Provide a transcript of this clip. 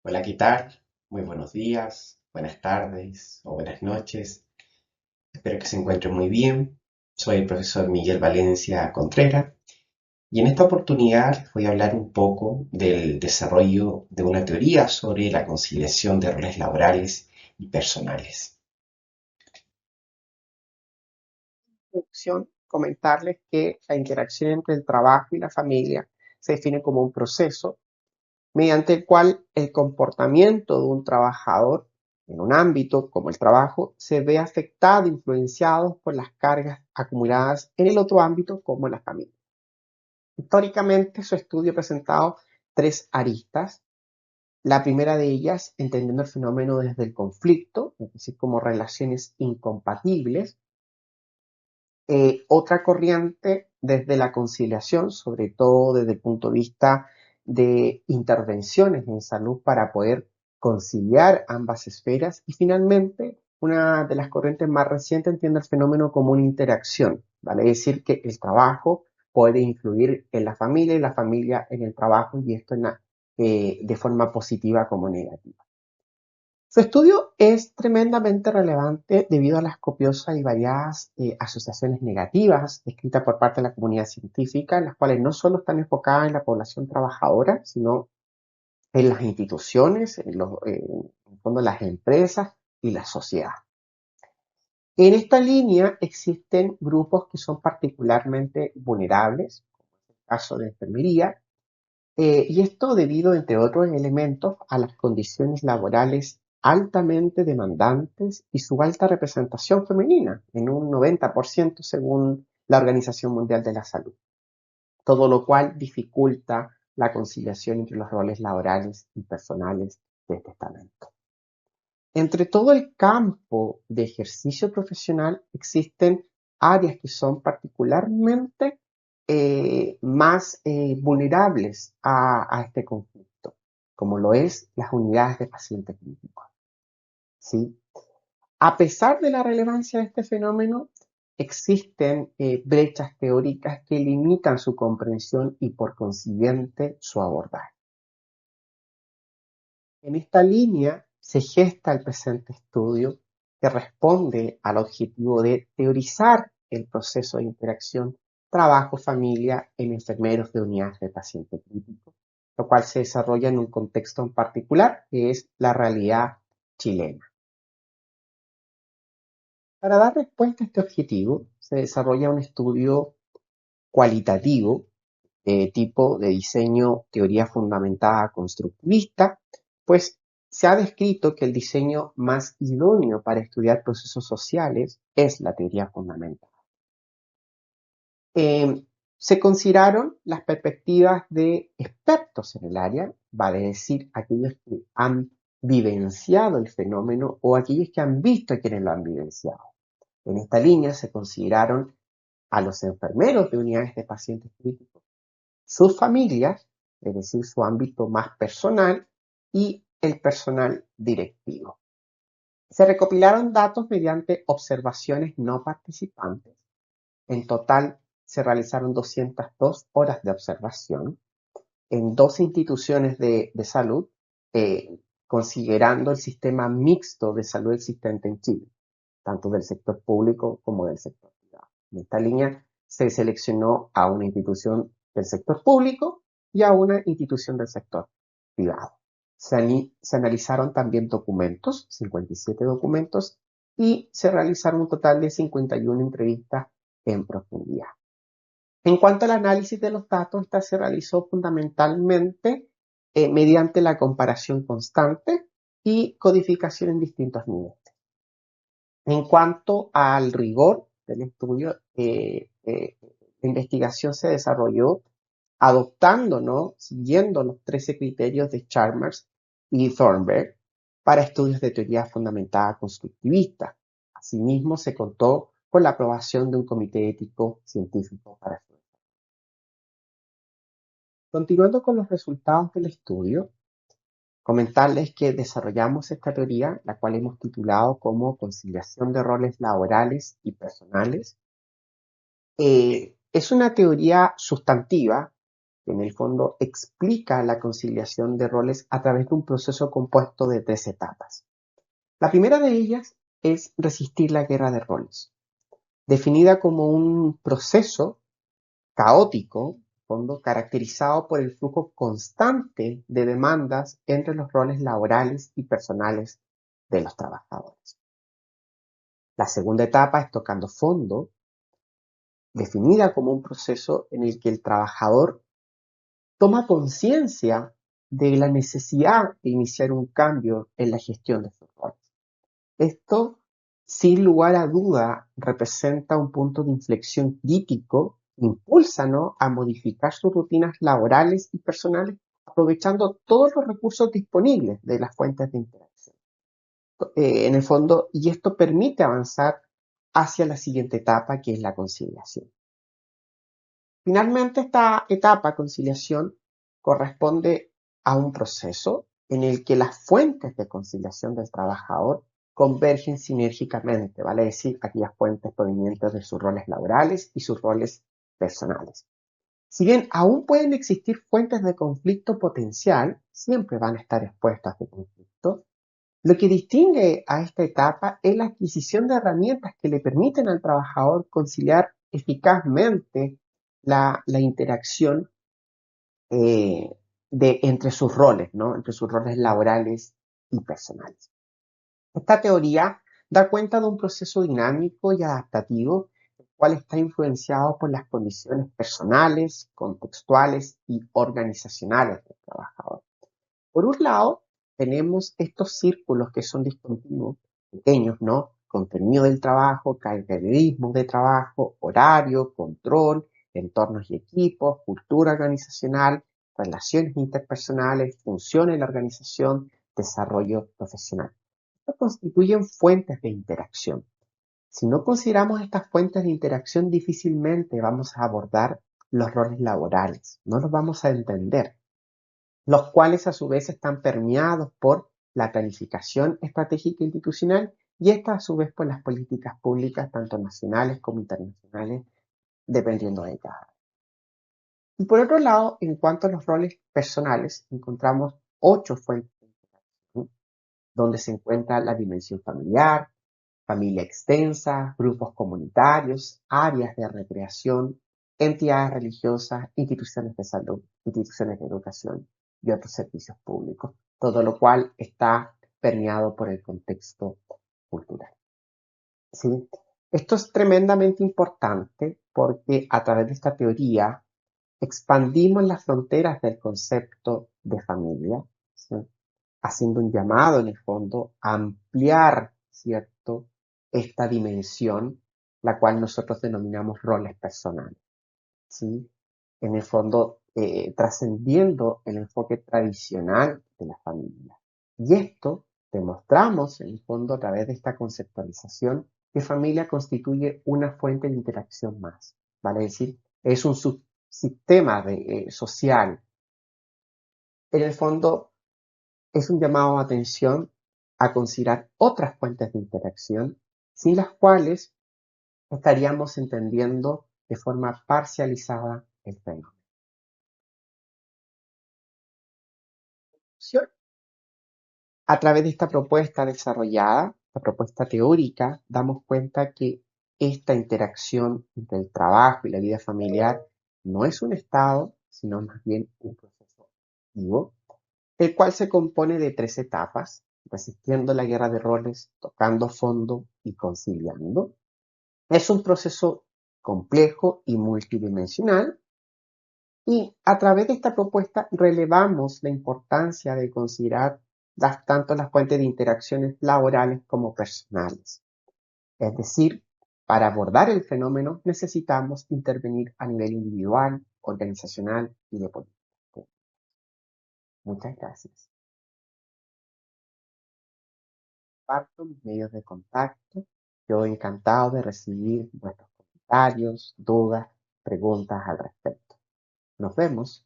Hola, ¿qué tal? Muy buenos días, buenas tardes o buenas noches. Espero que se encuentren muy bien. Soy el profesor Miguel Valencia Contreras y en esta oportunidad les voy a hablar un poco del desarrollo de una teoría sobre la conciliación de roles laborales y personales. Introducción, comentarles que la interacción entre el trabajo y la familia se define como un proceso mediante el cual el comportamiento de un trabajador en un ámbito como el trabajo se ve afectado, influenciado por las cargas acumuladas en el otro ámbito como la familia. Históricamente, su estudio ha presentado tres aristas. La primera de ellas, entendiendo el fenómeno desde el conflicto, es decir, como relaciones incompatibles. Otra corriente desde la conciliación, sobre todo desde el punto de vista de intervenciones en salud para poder conciliar ambas esferas. Y finalmente, una de las corrientes más recientes entiende el fenómeno como una interacción, ¿vale? Es decir, que el trabajo puede influir en la familia y la familia en el trabajo, y esto de forma positiva como negativa. Su estudio es tremendamente relevante debido a las copiosas y variadas asociaciones negativas descritas por parte de la comunidad científica, las cuales no solo están enfocadas en la población trabajadora, sino en las instituciones, en el fondo las empresas y la sociedad. En esta línea existen grupos que son particularmente vulnerables, como es el caso de enfermería, y esto debido, entre otros elementos, a las condiciones laborales altamente demandantes y su alta representación femenina, en un 90% según la Organización Mundial de la Salud, todo lo cual dificulta la conciliación entre los roles laborales y personales de este estamento. Entre todo el campo de ejercicio profesional existen áreas que son particularmente más vulnerables a este conflicto, como lo es las unidades de pacientes críticos, ¿sí? A pesar de la relevancia de este fenómeno, existen brechas teóricas que limitan su comprensión y por consiguiente su abordaje. En esta línea se gesta el presente estudio que responde al objetivo de teorizar el proceso de interacción trabajo-familia en enfermeros de unidades de paciente crítico, lo cual se desarrolla en un contexto en particular que es la realidad chilena. Para dar respuesta a este objetivo, se desarrolla un estudio cualitativo tipo de diseño teoría fundamentada constructivista, pues se ha descrito que el diseño más idóneo para estudiar procesos sociales es la teoría fundamental. Se consideraron las perspectivas de expertos en el área, vale decir, aquellos que han vivenciado el fenómeno o aquellos que han visto a quienes lo han vivenciado. En esta línea se consideraron a los enfermeros de unidades de pacientes críticos, sus familias, es decir, su ámbito más personal, y el personal directivo. Se recopilaron datos mediante observaciones no participantes. En total se realizaron 202 horas de observación en dos instituciones de salud, considerando el sistema mixto de salud existente en Chile, tanto del sector público como del sector privado. En esta línea se seleccionó a una institución del sector público y a una institución del sector privado. Se analizaron también documentos, 57 documentos, y se realizaron un total de 51 entrevistas en profundidad. En cuanto al análisis de los datos, esta se realizó fundamentalmente mediante la comparación constante y codificación en distintos niveles. En cuanto al rigor del estudio, la investigación se desarrolló adoptando, ¿no? Siguiendo los 13 criterios de Chalmers y Thornberg para estudios de teoría fundamentada constructivista. Asimismo, se contó con la aprobación de un comité ético científico para estudiar. Continuando con los resultados del estudio, comentarles que desarrollamos esta teoría, la cual hemos titulado como conciliación de roles laborales y personales. Es una teoría sustantiva que en el fondo explica la conciliación de roles a través de un proceso compuesto de 3 etapas. La primera de ellas es resistir la guerra de roles, definida como un proceso caótico, fondo, caracterizado por el flujo constante de demandas entre los roles laborales y personales de los trabajadores. La segunda etapa es tocando fondo, definida como un proceso en el que el trabajador toma conciencia de la necesidad de iniciar un cambio en la gestión de sus roles. Esto, sin lugar a duda, representa un punto de inflexión crítico que impulsa, ¿no?, a modificar sus rutinas laborales y personales, aprovechando todos los recursos disponibles de las fuentes de interacción. En el fondo, y esto permite avanzar hacia la siguiente etapa, que es la conciliación. Finalmente, esta etapa, conciliación, corresponde a un proceso en el que las fuentes de conciliación del trabajador convergen sinérgicamente, vale decir, aquellas fuentes provenientes de sus roles laborales y sus roles personales. Si bien aún pueden existir fuentes de conflicto potencial, siempre van a estar expuestas a conflicto. Lo que distingue a esta etapa es la adquisición de herramientas que le permiten al trabajador conciliar eficazmente la interacción entre sus roles, ¿no?, entre sus roles laborales y personales. Esta teoría da cuenta de un proceso dinámico y adaptativo, el cual está influenciado por las condiciones personales, contextuales y organizacionales del trabajador. Por un lado, tenemos estos círculos que son discontinuos, pequeños, ¿no? Contenido del trabajo, carga de ritmo de trabajo, horario, control, entornos y equipos, cultura organizacional, relaciones interpersonales, funciones de la organización, desarrollo profesional. Estos constituyen fuentes de interacción. Si no consideramos estas fuentes de interacción, difícilmente vamos a abordar los roles laborales, no los vamos a entender, los cuales a su vez están permeados por la planificación estratégica institucional y esta a su vez por las políticas públicas, tanto nacionales como internacionales, dependiendo de cada. Y por otro lado, en cuanto a los roles personales, encontramos 8 fuentes de interacción, donde se encuentra la dimensión familiar, familia extensa, grupos comunitarios, áreas de recreación, entidades religiosas, instituciones de salud, instituciones de educación y otros servicios públicos, todo lo cual está permeado por el contexto cultural. ¿Sí? Esto es tremendamente importante porque a través de esta teoría expandimos las fronteras del concepto de familia, ¿sí?, haciendo un llamado en el fondo a ampliar, ¿cierto?, esta dimensión, la cual nosotros denominamos roles personales, ¿sí? En el fondo, trascendiendo el enfoque tradicional de la familia. Y esto demostramos, en el fondo, a través de esta conceptualización, que familia constituye una fuente de interacción más, ¿vale? Es decir, es un subsistema social. En el fondo, es un llamado a atención a considerar otras fuentes de interacción, sin las cuales estaríamos entendiendo de forma parcializada el fenómeno. A través de esta propuesta desarrollada, la propuesta teórica, damos cuenta que esta interacción entre el trabajo y la vida familiar no es un estado, sino más bien un proceso activo, el cual se compone de 3 etapas: resistiendo la guerra de roles, tocando fondo y conciliando. Es un proceso complejo y multidimensional, y a través de esta propuesta relevamos la importancia de considerar tanto las fuentes de interacciones laborales como personales. Es decir, para abordar el fenómeno necesitamos intervenir a nivel individual, organizacional y de política pública. Muchas gracias. Comparto mis medios de contacto. Yo encantado de recibir vuestros comentarios, dudas, preguntas al respecto. Nos vemos.